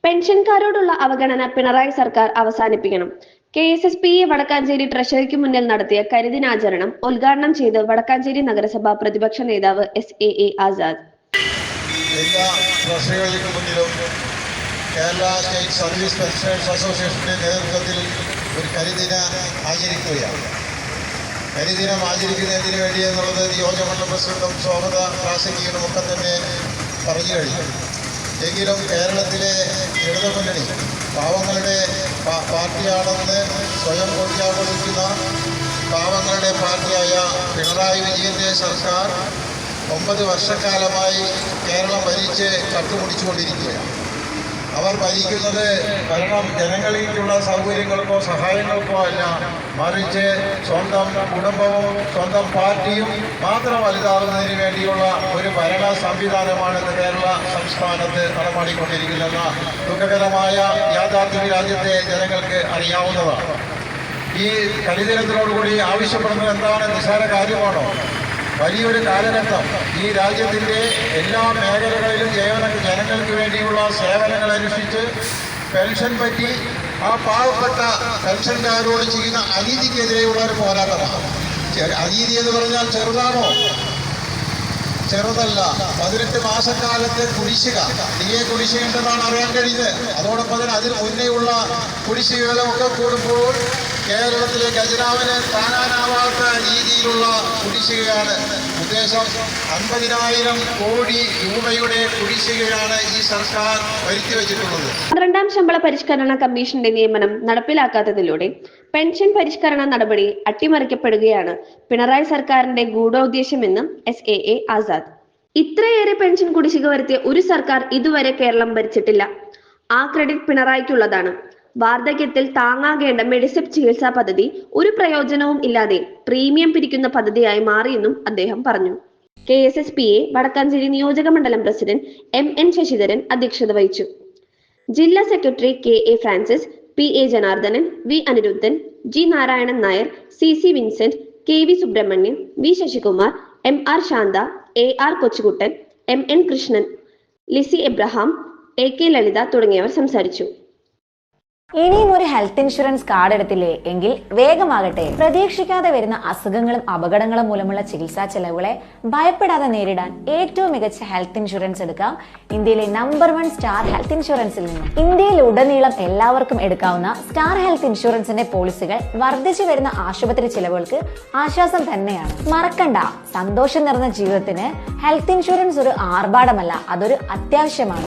പെൻഷൻകാരോടുള്ള അവഗണന പിണറായി സർക്കാർ അവസാനിപ്പിക്കണം. KSSPE വടക്കാഞ്ചേരി ട്രഷറിക്ക് മുന്നിൽ നടത്തിയ കരിദിനാചരണം ഉദ്ഘാടനം ചെയ്ത് വടക്കാഞ്ചേരി നഗരസഭ പ്രതിപക്ഷ നേതാവ് SAA ആസാദ്. എല്ലാ ട്രഷറികൾക്ക് മുന്നിലും കേരള സ്റ്റേറ്റ് സർവീസ് പെൻഷനേഴ്സ് അസോസിയേഷന്റെ നേതൃത്വത്തിൽ ഒരു കരിദിനം ആചരിക്കുകയാണ്. കരിദിനം ആചരിക്കുന്നതിന് വേണ്ടി എന്നുള്ളത് നിയോജകമണ്ഡല പ്രസിഡന്റും സ്വാഗത പ്രാസംഗികനും ഒക്കെ തന്നെ പറഞ്ഞു കഴിഞ്ഞു. എങ്കിലും കേരളത്തിലെ ഇടതുമുന്നണി പാവങ്ങളുടെ പാർട്ടിയാണെന്ന് സ്വയം പ്രഖ്യാപിക്കുന്ന പാവങ്ങളുടെ പാർട്ടിയായ പിണറായി വിജയന്റെ സർക്കാർ 9 വർഷക്കാലമായി കേരളം ഭരിച്ച് കട്ടുമുടിച്ചുകൊണ്ടിരിക്കുകയാണ്. അവർ ഭരിക്കുന്നത് ഭരണം ജനങ്ങളിലേക്കുള്ള സൗകര്യങ്ങൾക്കോ സഹായങ്ങൾക്കോ അല്ല, മറിച്ച് സ്വന്തം കുടുംബവും സ്വന്തം പാർട്ടിയും മാത്രം വലുതാകുന്നതിന് വേണ്ടിയുള്ള ഒരു ഭരണ സംവിധാനമാണ് കേരള സംസ്ഥാനത്ത് നടമാടിക്കൊണ്ടിരിക്കുന്നതെന്ന ദുഃഖകരമായ യാഥാർത്ഥ്യം രാജ്യത്തെ ജനങ്ങൾക്ക് അറിയാവുന്നതാണ്. ഈ കരിദിനത്തിനോടുകൂടി ആവശ്യപ്പെടുന്നത് എന്താണ്? നിസ്സാര കാര്യമാണോ? വലിയൊരു കാലഘട്ടം ഈ രാജ്യത്തിൻ്റെ എല്ലാ മേഖലകളിലും ജനങ്ങൾക്ക് വേണ്ടിയുള്ള സേവനങ്ങൾ അനുഷ്ഠിച്ച് പെൻഷൻ പറ്റി ആ പാവപ്പെട്ട പെൻഷൻകാരോട് ചെയ്യുന്ന അനീതിക്കെതിരെയുള്ള ഒരു പോരാട്ടമാണ്. അനീതി എന്ന് പറഞ്ഞാൽ ചെറുതാണോ? ചെറുതല്ല. 18 മാസക്കാലത്തെ കുടിശ്ശിക, DA കുടിശ്ശികയുണ്ടെന്നാണ് അറിയാൻ കഴിയുന്നത്. അതോടൊപ്പം തന്നെ അതിന് മുന്നേയുള്ള കുടിശ്ശികകളൊക്കെ കൂടുമ്പോൾ കേരളത്തിലെ ഖജനാവിന് താങ്ങാനാവാത്ത രീതിയിലുള്ള കുടിശ്ശികയാണ്. ഉദ്ദേശം 50,000 കോടി രൂപയുടെ കുടിശ്ശികയാണ് ഈ സർക്കാർ വരുത്തി വെച്ചിട്ടുള്ളത്. 12ാം ശമ്പള പരിഷ്കരണ കമ്മീഷന്റെ നിയമനം നടപ്പിലാക്കാത്തതിലൂടെ പെൻഷൻ പരിഷ്കരണ നടപടി അട്ടിമറിക്കപ്പെടുകയാണ് പിണറായി സർക്കാരിന്റെ ഗൂഢോദ്ദേശമെന്നും SAA ആസാദ്. ഇത്രയേറെ പെൻഷൻ കുടിശ്ശിക വരുത്തിയ ഒരു സർക്കാർ ഇതുവരെ കേരളം ഭരിച്ചിട്ടില്ല. ആ ക്രെഡിറ്റ് പിണറായിക്കുള്ളതാണ്. വാർദ്ധക്യത്തിൽ താങ്ങാകേണ്ട മെഡിസെപ് ചികിത്സാ പദ്ധതി ഒരു പ്രയോജനവും ഇല്ലാതെ പ്രീമിയം പിരിക്കുന്ന പദ്ധതിയായി മാറിയെന്നും അദ്ദേഹം പറഞ്ഞു. KSSPA വടക്കാഞ്ചേരി നിയോജക മണ്ഡലം പ്രസിഡന്റ് MN ശശിധരൻ അധ്യക്ഷത വഹിച്ചു. ജില്ലാ secretary KA Francis, PA Janardhanan, V Aniruddhan, G Narayanan Nair, CC Vincent, KV Subramanian, V Sasikumar, MR Santha, AR Kochukuttan, MN Krishnan, Lissy Abraham, AK Lalitha തുടങ്ങിയവർ സംസാരിച്ചു. ഇനിയും ഒരു ഹെൽത്ത് ഇൻഷുറൻസ് കാർഡ് എടുത്തില്ലേ എങ്കിൽ വേഗമാകട്ടെ. പ്രതീക്ഷിക്കാതെ വരുന്ന അസുഖങ്ങളും അപകടങ്ങളും മൂലമുള്ള ചികിത്സാ ചെലവുകളെ ഭയപ്പെടാതെ നേരിടാൻ ഏറ്റവും മികച്ച ഹെൽത്ത് ഇൻഷുറൻസ് എടുക്കാം ഇന്ത്യയിലെ നമ്പർ 1 സ്റ്റാർ ഹെൽത്ത് ഇൻഷുറൻസിൽ നിന്നും. ഇന്ത്യയിൽ ഉടനീളം എല്ലാവർക്കും എടുക്കാവുന്ന സ്റ്റാർ ഹെൽത്ത് ഇൻഷുറൻസിന്റെ പോളിസികൾ വർദ്ധിച്ചു വരുന്ന ആശുപത്രി ചെലവുകൾക്ക് ആശ്വാസം തന്നെയാണ്. മറക്കണ്ട, സന്തോഷം നിറഞ്ഞ ജീവിതത്തിന് ഹെൽത്ത് ഇൻഷുറൻസ് ഒരു ആർഭാടമല്ല, അതൊരു അത്യാവശ്യമാണ്.